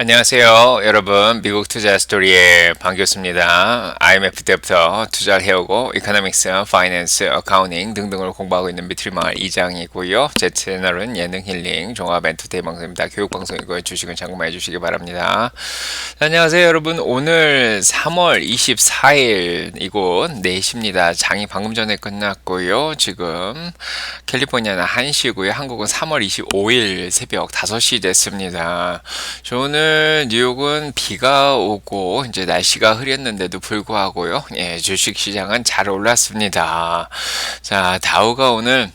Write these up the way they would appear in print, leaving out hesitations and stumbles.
안녕하세요, 여러분. 미국 투자 스토리의 반갑습니다. IMF 때부터 투자를 해오고 이코노믹스, 파이낸스, 어카운팅 등등을 공부하고 있는 미트리마을 이장이고요. 제 채널은 예능 힐링, 종합 엔터테인 방송입니다. 교육 방송이고요. 주식은 참고해 주시기 바랍니다. 안녕하세요, 여러분. 오늘 3월 24일 이곳 4시입니다. 장이 방금 전에 끝났고요. 지금 캘리포니아는 1시고요. 한국은 3월 25일 새벽 5시 됐습니다. 오늘 뉴욕은 비가 오고 이제 날씨가 흐렸는데도 불구하고요. 예, 주식 시장은 잘 올랐습니다. 자, 다우가 오늘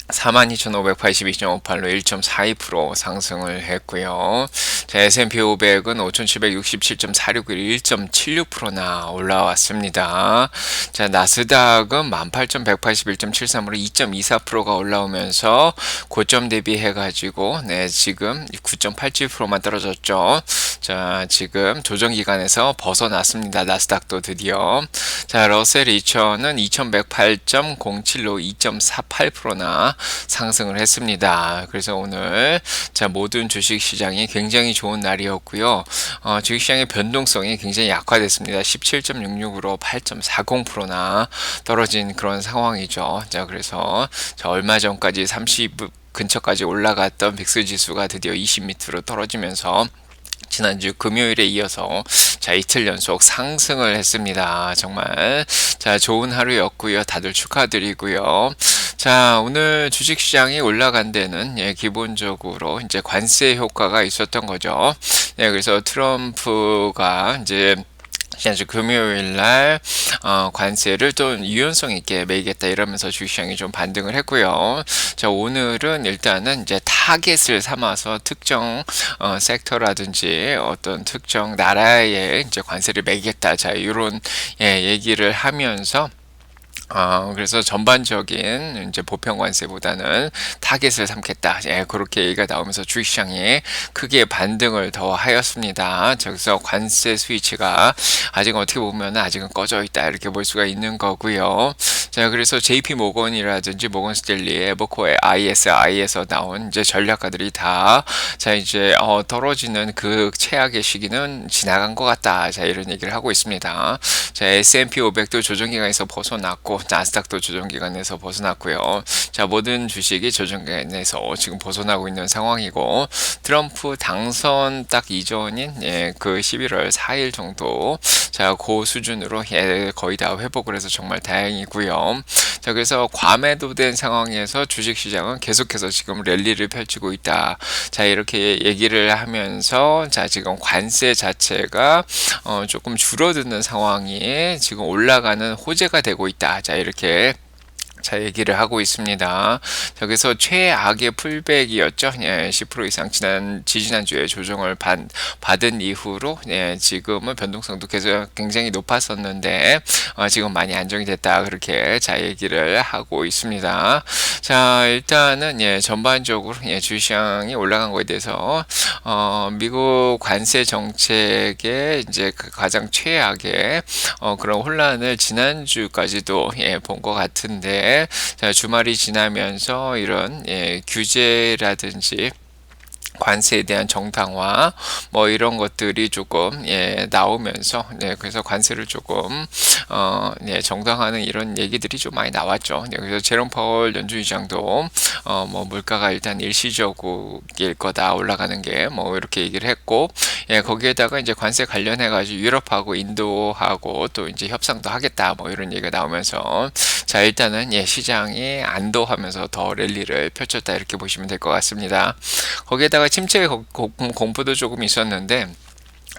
42,582.58로 1.42% 상승을 했고요. 자, S&P 500은 5,767.46로 1.76%나 올라왔습니다. 자, 나스닥은 18,181.73으로 2.24%가 올라오면서 고점 대비해가지고 지금 9.87%만 떨어졌죠. 자, 지금 조정 기간에서 벗어났습니다. 나스닥도 드디어. 자, 러셀 2000은 2108.07로 2.48%나 상승을 했습니다. 그래서 오늘 모든 주식 시장이 굉장히 좋은 날이었고요. 주식 시장의 변동성이 굉장히 약화됐습니다. 17.66으로 8.40%나 떨어진 그런 상황이죠. 자, 그래서 얼마 전까지 30 근처까지 올라갔던 빅스 지수가 드디어 20 밑으로 떨어지면서 지난주 금요일에 이어서 이틀 연속 상승을 했습니다. 정말 좋은 하루였고요. 다들 축하드리고요. 자, 오늘 주식시장이 올라간 데는 기본적으로 이제 관세 효과가 있었던 거죠. 그래서 트럼프가 이제 지난주 금요일 날 관세를 또 유연성 있게 매기겠다 이러면서 주식시장이 좀 반등을 했고요. 자, 오늘은 일단은 이제 타겟을 삼아서 특정 섹터라든지 어떤 특정 나라에 이제 관세를 매기겠다. 자, 이런 얘기를 하면서 그래서 전반적인 이제 보편 관세보다는 타겟을 삼겠다. 그렇게 얘기가 나오면서 주식시장이 크게 반등을 더 하였습니다. 그래서 관세 스위치가 아직 어떻게 보면 아직은 꺼져 있다. 이렇게 볼 수가 있는 거고요. 자, 그래서 JP 모건이라든지 모건 스탠리, 에버코어, ISI에서 나온 이제 전략가들이 다 이제 떨어지는 그 최악의 시기는 지나간 것 같다. 자, 이런 얘기를 하고 있습니다. 자, S&P 500도 조정기간에서 벗어났고 나스닥도 조정기간에서 벗어났고요. 자, 모든 주식이 조정기간에서 지금 벗어나고 있는 상황이고 트럼프 당선 딱 이전인 그 11월 4일 정도 그 수준으로 거의 다 회복을 해서 정말 다행이고요. 자, 그래서 과매도된 상황에서 주식시장은 계속해서 지금 랠리를 펼치고 있다. 자, 이렇게 얘기를 하면서 지금 관세 자체가 조금 줄어드는 상황이 지금 올라가는 호재가 되고 있다. 자, 이렇게 얘기를 하고 있습니다. 여기서 최악의 풀백이었죠. 10% 이상 지지난주에 조정을 받은 이후로 지금은 변동성도 계속 굉장히 높았었는데 지금 많이 안정이 됐다. 그렇게 얘기를 하고 있습니다. 자, 일단은 전반적으로 주시장이 올라간 거에 대해서 미국 관세 정책의 이제 가장 최악의 그런 혼란을 지난주까지도 본 것 같은데 주말이 지나면서 이런 규제라든지 관세에 대한 정당화 이런 것들이 조금 나오면서 그래서 관세를 조금 정당화하는 이런 얘기들이 좀 많이 나왔죠. 그래서 제롬 파월 연준 의장도 물가가 일단 일시적일 거다 올라가는 게 이렇게 얘기를 했고 거기에다가 이제 관세 관련해 가지고 유럽하고 인도하고 또 이제 협상도 하겠다 이런 얘기가 나오면서 자, 일단은 시장이 안도하면서 더 랠리를 펼쳤다 이렇게 보시면 될 것 같습니다. 거기에다가 침체 공포도 조금 있었는데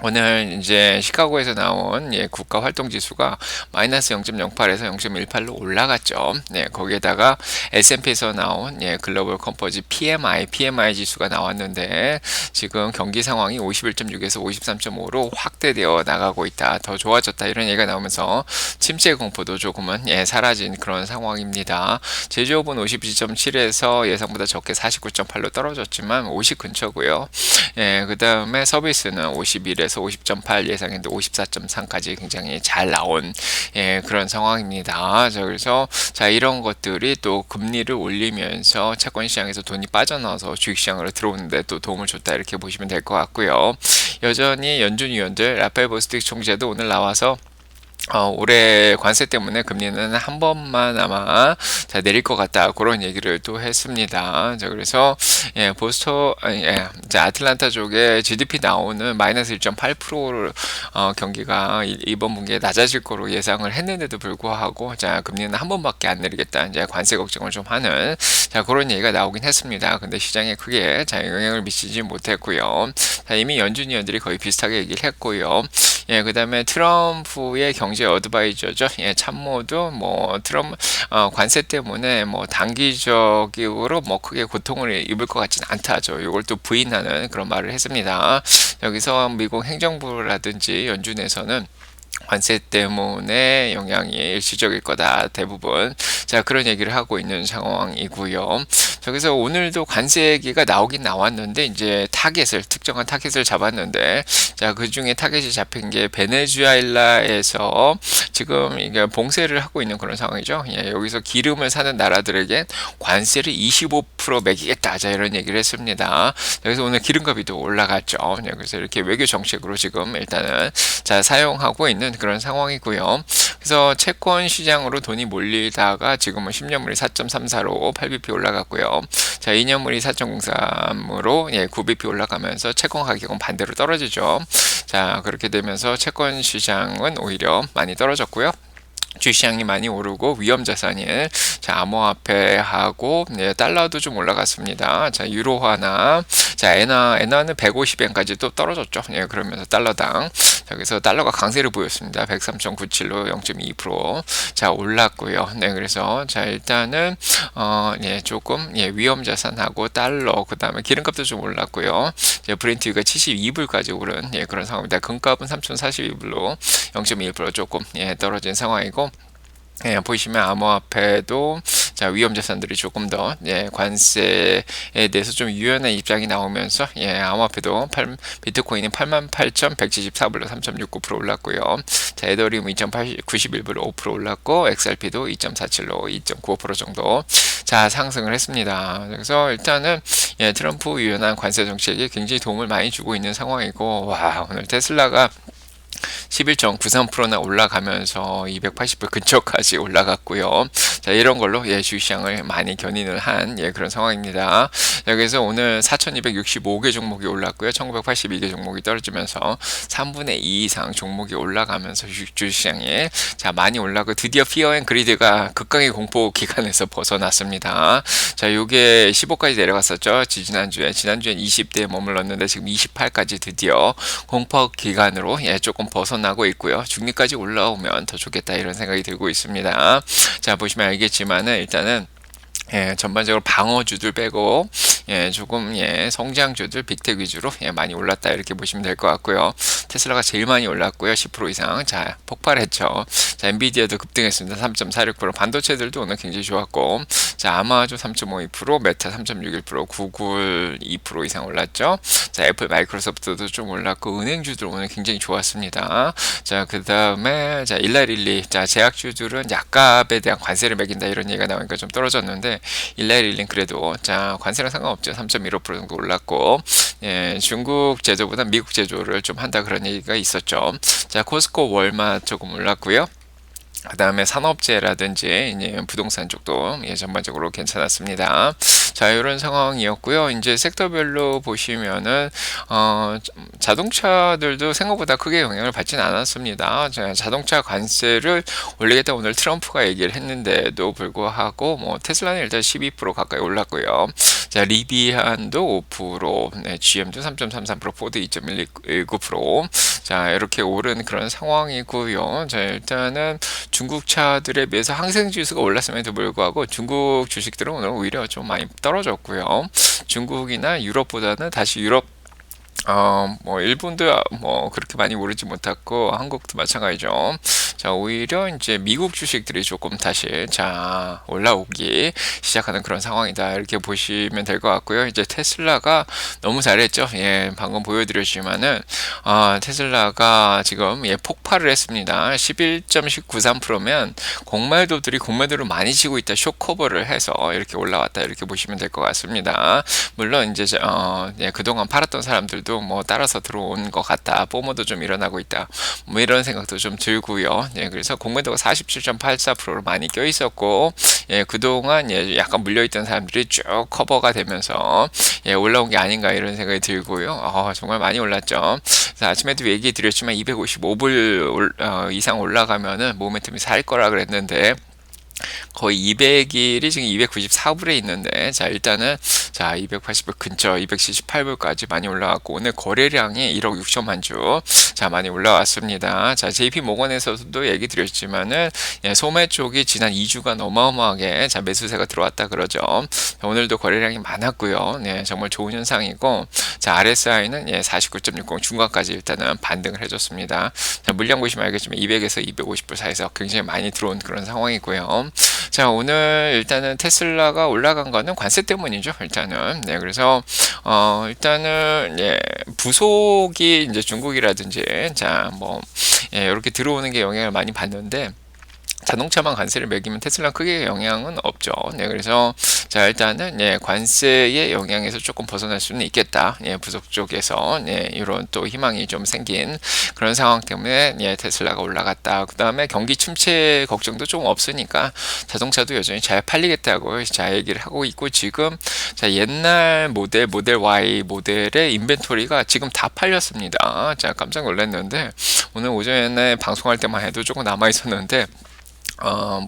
오늘 이제 시카고에서 나온 국가 활동 지수가 마이너스 0.08에서 0.18로 올라갔죠. 거기에다가 S&P에서 나온 글로벌 컴포지 PMI 지수가 나왔는데 지금 경기 상황이 51.6에서 53.5로 확대되어 나가고 있다. 더 좋아졌다. 이런 얘기가 나오면서 침체 공포도 조금은 사라진 그런 상황입니다. 제조업은 52.7에서 예상보다 적게 49.8로 떨어졌지만 50 근처고요. 그 다음에 서비스는 51에서 50.8 예상했는데 54.3까지 굉장히 잘 나온 그런 상황입니다. 그래서 이런 것들이 또 금리를 올리면서 채권 시장에서 돈이 빠져나와서 주식 시장으로 들어오는데 또 도움을 줬다 이렇게 보시면 될 것 같고요. 여전히 연준 위원들 라파엘 보스틱 총재도 오늘 나와서 올해 관세 때문에 금리는 한 번만 아마 내릴 것 같다 그런 얘기를 또 했습니다. 자, 그래서 이제 아틀란타 쪽에 GDP 나오는 마이너스 1.8%를 경기가 이번 분기에 낮아질 거로 예상을 했는데도 불구하고 자 금리는 한 번밖에 안 내리겠다 이제 관세 걱정을 좀 하는 자 그런 얘기가 나오긴 했습니다. 근데 시장에 크게 자 영향을 미치지 못했고요. 자, 이미 연준 위원들이 거의 비슷하게 얘기를 했고요. 그다음에 트럼프의 경제 어드바이저죠. 참모도 뭐 관세 때문에 뭐 단기적으로 뭐 크게 고통을 입을 것 같지는 않다죠. 이걸 또 부인하는 그런 말을 했습니다. 여기서 미국 행정부라든지 연준에서는 관세 때문에 영향이 일시적일 거다 대부분 자 그런 얘기를 하고 있는 상황이고요. 저기서 오늘도 관세 얘기가 나오긴 나왔는데 이제 특정한 타겟을 잡았는데 자 그중에 타겟이 잡힌 게 베네수엘라에서 지금 이게 봉쇄를 하고 있는 그런 상황이죠. 여기서 기름을 사는 나라들에게 관세를 25% 매기겠다 자 이런 얘기를 했습니다. 그래서 오늘 기름값이 또 올라갔죠. 그래서 이렇게 외교 정책으로 지금 일단은 자 사용하고 있는 그런 상황이고요. 그래서 채권 시장으로 돈이 몰리다가 지금은 10년물이 4.34로 8bp 올라갔고요. 자, 2년물이 4.03으로 9bp 올라가면서 채권 가격은 반대로 떨어지죠. 자, 그렇게 되면서 채권 시장은 오히려 많이 떨어졌고요. 주시장이 많이 오르고 위험자산이 자 암호화폐하고 달러도 좀 올라갔습니다. 자 유로화나 자 엔화는 150엔까지 또 떨어졌죠. 그러면서 달러당 여기서 달러가 강세를 보였습니다. 103.97로 0.2%자 올랐고요. 그래서 자 일단은 조금 위험자산하고 달러 그다음에 기름값도 좀 올랐고요. 브렌트가 72불까지 오른 그런 상황입니다. 금값은 3,042불로 0.1% 조금 떨어진 상황이고. 보시면 암호화폐도 자 위험자산들이 조금 더 관세에 대해서 좀 유연한 입장이 나오면서 암호화폐도 비트코인은 88,174불로 3.69% 올랐고요. 자 에더리움 2.91불로 5% 올랐고 XRP도 2.47로 2.95% 정도 자 상승을 했습니다. 그래서 일단은 트럼프 유연한 관세 정책이 굉장히 도움을 많이 주고 있는 상황이고 와 오늘 테슬라가 11.93%나 올라가면서 280불 근처까지 올라갔고요. 자, 이런 걸로 주시장을 많이 견인을 한 그런 상황입니다. 여기서 오늘 4,265개 종목이 올랐고요. 1,982개 종목이 떨어지면서 3분의 2 이상 종목이 올라가면서 주시장이 자, 많이 올라고 드디어 피어 앤 그리드가 극강의 공포 기간에서 벗어났습니다. 자, 요게 15까지 내려갔었죠. 지난주엔 20대에 머물렀는데 지금 28까지 드디어 공포 기간으로 조금 벗어나고 있고요. 중립까지 올라오면 더 좋겠다 이런 생각이 들고 있습니다. 자 보시면 알겠지만은 일단은 전반적으로 방어주들 빼고 조금 성장주들 빅텍 위주로 많이 올랐다 이렇게 보시면 될 것 같고요. 테슬라가 제일 많이 올랐고요. 10% 이상 자 폭발했죠. 자 엔비디아도 급등했습니다. 3.46% 반도체들도 오늘 굉장히 좋았고 자 아마존 3.52% 메타 3.61% 구글 2% 이상 올랐죠. 자 애플 마이크로소프트도 좀 올랐고 은행주들 오늘 굉장히 좋았습니다. 자 그다음에 자 일라릴리 자 제약주들은 약값에 대한 관세를 매긴다 이런 얘기가 나오니까 좀 떨어졌는데 일라릴리는 그래도 자 관세랑 상관없죠. 3.15% 정도 올랐고 중국 제조보다 미국 제조를 좀 한다 그런 얘기가 있었죠. 자 코스코 월마 조금 올랐고요. 그 다음에 산업재라든지 부동산 쪽도 전반적으로 괜찮았습니다. 자 이런 상황이었고요. 이제 섹터별로 보시면은 자동차들도 생각보다 크게 영향을 받지는 않았습니다. 자동차 관세를 올리겠다 오늘 트럼프가 얘기를 했는데도 불구하고 뭐 테슬라는 일단 12% 가까이 올랐고요. 자 리비안도 5%, GM도 3.33%, 포드 2.19%. 자 이렇게 오른 그런 상황이고요. 자 일단은 중국 차들에 비해서 항생 지수가 올랐음에도 불구하고 중국 주식들은 오늘 오히려 좀 많이 떨어졌고요. 중국이나 유럽보다는 다시 유럽 뭐 일본도 뭐 그렇게 많이 오르지 못했고 한국도 마찬가지죠. 자, 오히려 이제 미국 주식들이 조금 다시 자, 올라오기 시작하는 그런 상황이다. 이렇게 보시면 될 것 같고요. 이제 테슬라가 너무 잘했죠. 예, 방금 보여드렸지만은 테슬라가 지금 예, 폭발을 했습니다. 11.93%면 공매도들이 공매도를 많이 치고 있다. 쇼커버를 해서 이렇게 올라왔다. 이렇게 보시면 될 것 같습니다. 물론 이제 예, 그동안 팔았던 사람들도 뭐 따라서 들어온 것 같다. 포모도 좀 일어나고 있다. 뭐 이런 생각도 좀 들고요. 예, 그래서 공매도가 47.84%로 많이 껴 있었고, 예, 그동안 예, 약간 물려있던 사람들이 쭉 커버가 되면서 예, 올라온 게 아닌가 이런 생각이 들고요. 정말 많이 올랐죠. 아침에도 얘기 드렸지만 255불 이상 올라가면은 모멘텀이 살 거라 그랬는데 거의 200일이 지금 294불에 있는데, 자, 일단은, 자, 280불 근처, 278불까지 많이 올라왔고, 오늘 거래량이 1억 6천만 주, 자, 많이 올라왔습니다. 자, JP 모건에서도 얘기 드렸지만은, 예, 소매 쪽이 지난 2주간 어마어마하게, 자, 매수세가 들어왔다 그러죠. 자, 오늘도 거래량이 많았고요. 네, 정말 좋은 현상이고, 자, RSI는 예, 49.60 중간까지 일단은 반등을 해줬습니다. 자, 물량 보시면 알겠지만 200에서 250불 사이에서 굉장히 많이 들어온 그런 상황이고요. 자, 오늘 일단은 테슬라가 올라간 거는 관세 때문이죠. 일단은. 네, 그래서, 일단은, 예, 부속이 이제 중국이라든지, 자, 뭐, 예, 이렇게 들어오는 게 영향을 많이 받는데, 자동차만 관세를 매기면 테슬라 크게 영향은 없죠. 네, 그래서 자, 일단은 예, 관세의 영향에서 조금 벗어날 수는 있겠다. 예, 부속 쪽에서 예, 이런 또 희망이 좀 생긴 그런 상황 때문에 예, 테슬라가 올라갔다. 그다음에 경기 침체 걱정도 좀 없으니까 자동차도 여전히 잘 팔리겠다고 자 얘기를 하고 있고, 지금 자, 옛날 모델 Y 모델의 인벤토리가 지금 다 팔렸습니다. 자, 깜짝 놀랐는데 오늘 오전에 방송할 때만 해도 조금 남아 있었는데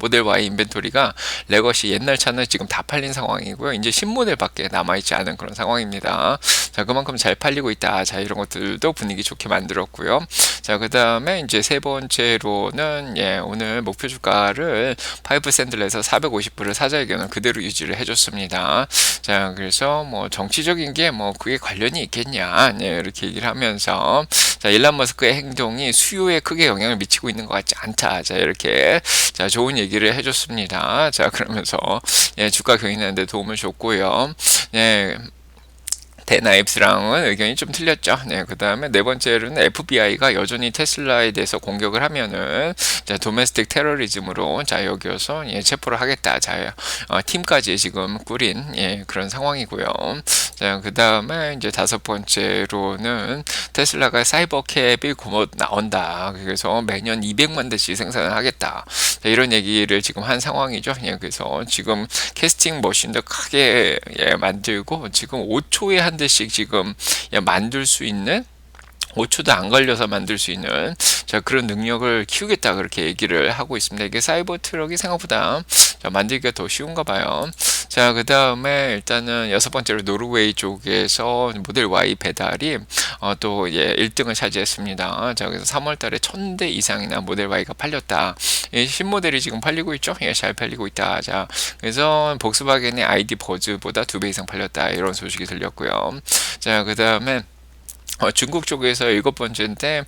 모델 Y 인벤토리가 레거시 옛날 차는 지금 다 팔린 상황이고요. 이제 신모델밖에 남아있지 않은 그런 상황입니다. 자, 그만큼 잘 팔리고 있다. 자, 이런 것들도 분위기 좋게 만들었고요. 자, 그 다음에 이제 세 번째로는 예, 오늘 목표 주가를 5센트에서 450불을 사자 의견을 그대로 유지를 해줬습니다. 자, 그래서 뭐 정치적인 게 뭐 그게 관련이 있겠냐, 예, 이렇게 얘기를 하면서 자, 일론 머스크의 행동이 수요에 크게 영향을 미치고 있는 것 같지 않다. 자, 이렇게 자, 좋은 얘기를 해줬습니다. 자, 그러면서 예, 주가 경인하는 데 도움을 줬고요. 예, 데나입스랑은 의견이 좀 틀렸죠. 네, 그 다음에 네 번째로는 FBI가 여전히 테슬라에 대해서 공격을 하면은 자, 도메스틱 테러리즘으로 자, 여기서 예, 체포를 하겠다. 자, 팀까지 지금 꾸린 예, 그런 상황이고요. 자, 그 다음에 이제 다섯 번째로는 테슬라가 사이버 캡이 곧 나온다. 그래서 매년 200만 대씩 생산을 하겠다. 자, 이런 얘기를 지금 한 상황이죠. 예, 그래서 지금 캐스팅 머신도 크게 예, 만들고 지금 5초에 한 대씩 지금 예, 만들 수 있는 5초도 안 걸려서 만들 수 있는 자, 그런 능력을 키우겠다 그렇게 얘기를 하고 있습니다. 이게 사이버 트럭이 생각보다 자, 만들기가 더 쉬운가 봐요. 자, 그 다음에 일단은 여섯 번째로 노르웨이 쪽에서 모델 Y 배달이 또 예, 1등을 차지했습니다. 자, 그래서 3월 달에 1000대 이상이나 모델 Y가 팔렸다. 예, 신모델이 지금 팔리고 있죠. 예, 잘 팔리고 있다. 자, 그래서 복스바겐의 ID 버즈보다 2배 이상 팔렸다. 이런 소식이 들렸고요. 자, 그 다음에 중국 쪽에서 일곱 번째인데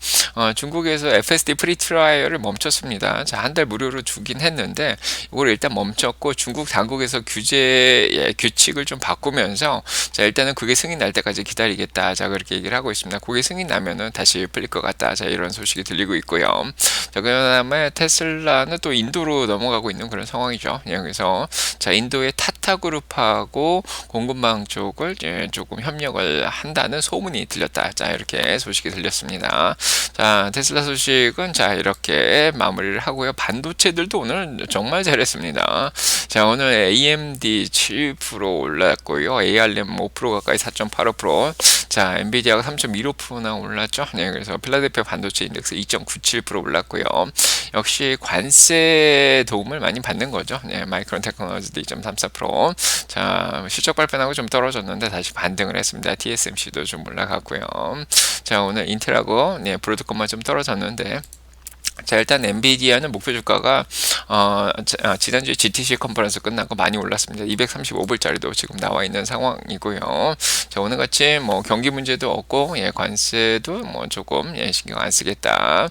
중국에서 FSD 프리 트라이얼을 멈췄습니다. 자, 한 달 무료로 주긴 했는데 이걸 일단 멈췄고 중국 당국에서 규칙을 좀 바꾸면서 자, 일단은 그게 승인 날 때까지 기다리겠다. 자, 그렇게 얘기를 하고 있습니다. 그게 승인 나면은 다시 풀릴 것 같다. 자, 이런 소식이 들리고 있고요. 자, 그다음에 테슬라는 또 인도로 넘어가고 있는 그런 상황이죠. 예, 그래서 자, 인도의 타타 그룹하고 공급망 쪽을 예, 조금 협력을 한다는 소문이 들렸다. 자, 이렇게 소식이 들렸습니다. 자, 테슬라 소식은 자, 이렇게 마무리를 하고요. 반도체들도 오늘 정말 잘했습니다. 자, 오늘 AMD 7% 올랐고요. ARM 5% 가까이 4.85%. 자, 엔비디아가 3.15%나 올랐죠. 네, 그래서 필라델피아 반도체 인덱스 2.97% 올랐고요. 역시 관세 도움을 많이 받는 거죠. 네, 마이크론 테크놀로지도 2.34%. 자, 실적 발표하고 좀 떨어졌는데 다시 반등을 했습니다. TSMC도 좀 올라갔고요. 자, 오늘 인텔하고 네, 브로드컴만 좀 떨어졌는데 자, 일단 엔비디아는 목표 주가가 지난주에 GTC 컨퍼런스 끝나고 많이 올랐습니다. 235불짜리도 지금 나와 있는 상황이고요. 자, 오늘같이 뭐 경기 문제도 없고 예, 관세도 뭐 조금 예, 신경 안 쓰겠다.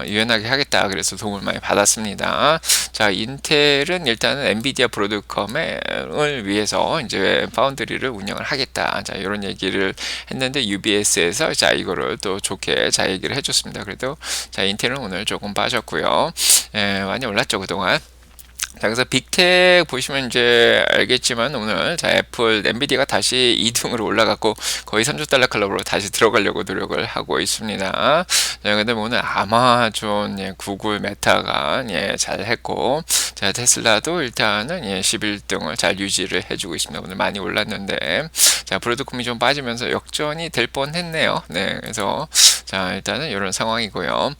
유연하게 하겠다. 그래서 도움을 많이 받았습니다. 자, 인텔은 일단은 엔비디아 브로드컴을 위해서 이제 파운드리를 운영을 하겠다. 자, 이런 얘기를 했는데 UBS에서 자, 이거를 또 좋게 자, 얘기를 해줬습니다. 그래도 자, 인텔은 오늘 조금 빠졌고요. 많이 올랐죠, 그동안. 자, 그래서 빅텍 보시면 이제 알겠지만 오늘 자, 애플, 엔비디아가 다시 2등으로 올라갔고 거의 3조 달러 클럽으로 다시 들어가려고 노력을 하고 있습니다. 자, 근데 오늘 아마존, 구글, 메타가 잘 했고, 자, 테슬라도 일단은 11등을 잘 유지를 해주고 있습니다. 오늘 많이 올랐는데, 자, 브로드콤이 좀 빠지면서 역전이 될 뻔했네요. 네, 그래서 자, 일단은 이런 상황이고요.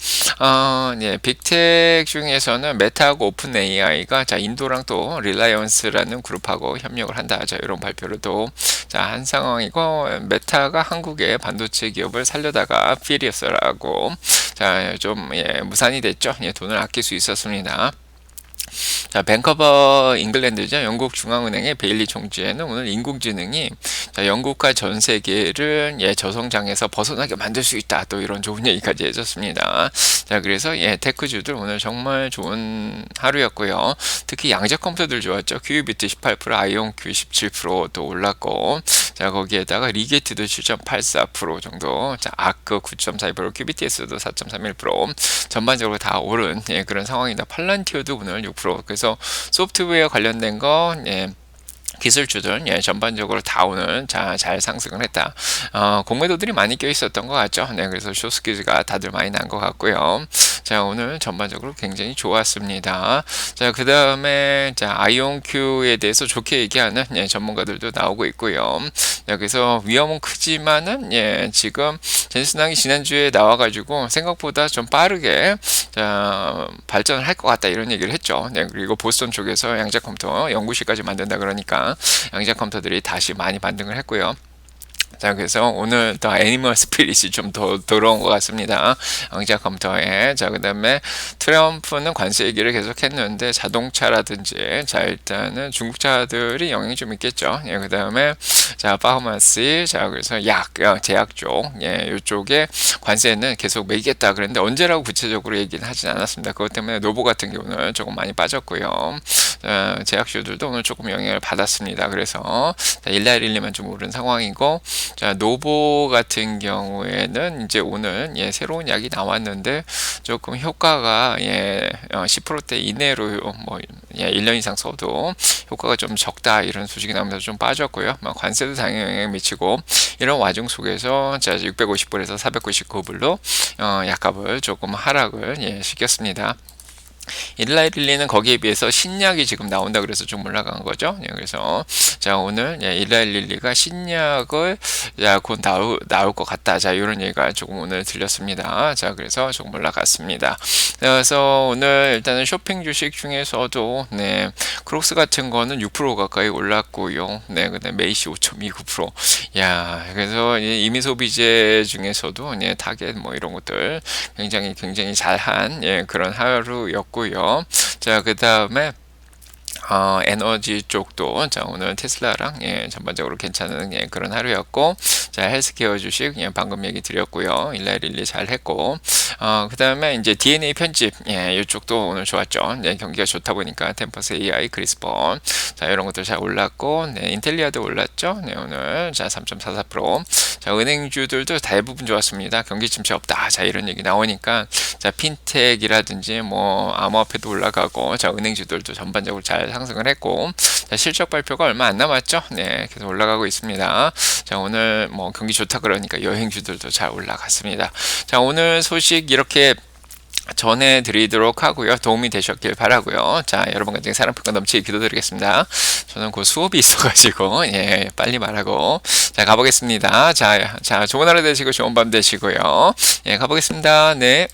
빅텍 중에서는 메타하고 오픈 AI가 자, 인도랑 또 릴라이언스라는 그룹하고 협력을 한다. 자, 이런 발표를 또 자, 한 상황이고, 메타가 한국의 반도체 기업을 살려다가 필이었어라고 자, 좀 무산이 됐죠. 돈을 아낄 수 있었습니다. 자, 뱅크 오브 잉글랜드죠. 영국 중앙은행의 베일리 총재는 오늘 인공지능이 자, 영국과 전 세계를 저성장에서 벗어나게 만들 수 있다. 또 이런 좋은 얘기까지 해줬습니다. 자, 그래서 테크주들 오늘 정말 좋은 하루였고요. 특히 양자 컴퓨터들 좋았죠. 큐비트 18%, 아이온큐 17%또 올랐고, 자, 거기에다가 리게이트도 7.84% 정도, 자, 아크 9.42%, 큐비티에스도 4.31%, 전반적으로 다 오른 그런 상황이다. 팔란티오도 오늘 6%. 그래서 소프트웨어 관련된 거 기술주들 전반적으로 다 오늘 잘 상승을 했다. 공매도들이 많이 껴 있었던 것 같죠. 네, 그래서 쇼스키즈가 다들 많이 난 것 같고요. 자, 오늘 전반적으로 굉장히 좋았습니다. 자, 그 다음에 자, 아이온큐에 대해서 좋게 얘기하는 전문가들도 나오고 있고요. 자, 그래서 위험은 크지만은 지금 젠슨항이 지난주에 나와가지고 생각보다 좀 빠르게 자, 발전을 할 것 같다 이런 얘기를 했죠. 네, 그리고 보스턴 쪽에서 양자 컴퓨터 연구실까지 만든다 그러니까 양자 컴퓨터들이 다시 많이 반등을 했고요. 자, 그래서 오늘 더 애니멀 스피릿이 좀 더 들어온 것 같습니다. 양자 컴퓨터에. 자, 그 다음에 트럼프는 관세 얘기를 계속 했는데 자동차라든지 자, 일단은 중국차들이 영향이 좀 있겠죠. 그 다음에 자, 파마시. 자, 그래서 제약 쪽. 이쪽에 관세는 계속 매기겠다 그랬는데 언제라고 구체적으로 얘기는 하진 않았습니다. 그것 때문에 노보 같은 경우는 조금 많이 빠졌고요. 제약주들도 오늘 조금 영향을 받았습니다. 그래서 일라일리만 좀 오른 상황이고, 자, 노보 같은 경우에는 이제 오늘 새로운 약이 나왔는데 조금 효과가 10%대 이내로 뭐 1년 이상 써도 효과가 좀 적다 이런 소식이 나오면서 좀 빠졌고요. 관세도 당연히 영향을 미치고 이런 와중 속에서 자, 650불에서 499불로 약값을 조금 하락을 시켰습니다. 일라일릴리는 거기에 비해서 신약이 지금 나온다 그래서 좀 올라간 거죠. 그래서 자, 오늘 일라일릴리가 신약을 곧 나올 것 같다. 자, 이런 얘기가 조금 오늘 들렸습니다. 자, 그래서 조금 올라갔습니다. 그래서 오늘 일단은 쇼핑 주식 중에서도 크록스 같은 거는 6% 가까이 올랐고요. 근데 메이시 5.29%. 야, 그래서 이미 소비재 중에서도 타겟 뭐 이런 것들 굉장히 잘한 그런 하루였고. 고요. 자, 그 다음에 에너지 쪽도 자, 오늘 테슬라랑 전반적으로 괜찮은 그런 하루였고, 자, 헬스케어 주식 방금 얘기 드렸고요. 일라일리 잘 했고, 그 다음에 이제 DNA 편집 이쪽도 오늘 좋았죠. 경기가 좋다 보니까 템퍼스 AI, 크리스폰 자, 이런 것들 잘 올랐고, 인텔리아도 올랐죠. 오늘 자, 3.44%. 자, 은행주들도 대부분 좋았습니다. 경기 침체 없다. 자, 이런 얘기 나오니까 자, 핀텍이라든지 뭐 암호화폐도 올라가고, 자, 은행주들도 전반적으로 잘 상승을 했고, 자, 실적 발표가 얼마 안 남았죠. 계속 올라가고 있습니다. 자, 오늘 뭐 경기 좋다 그러니까 여행주들도 잘 올라갔습니다. 자, 오늘 소식 이렇게 전해드리도록 하고요. 도움이 되셨길 바라고요. 자, 여러분 간증 사랑평가 넘치게 기도드리겠습니다. 저는 곧 수업이 있어가지고 빨리 말하고 자, 가보겠습니다. 자, 좋은 하루 되시고 좋은 밤 되시고요. 가보겠습니다. 네.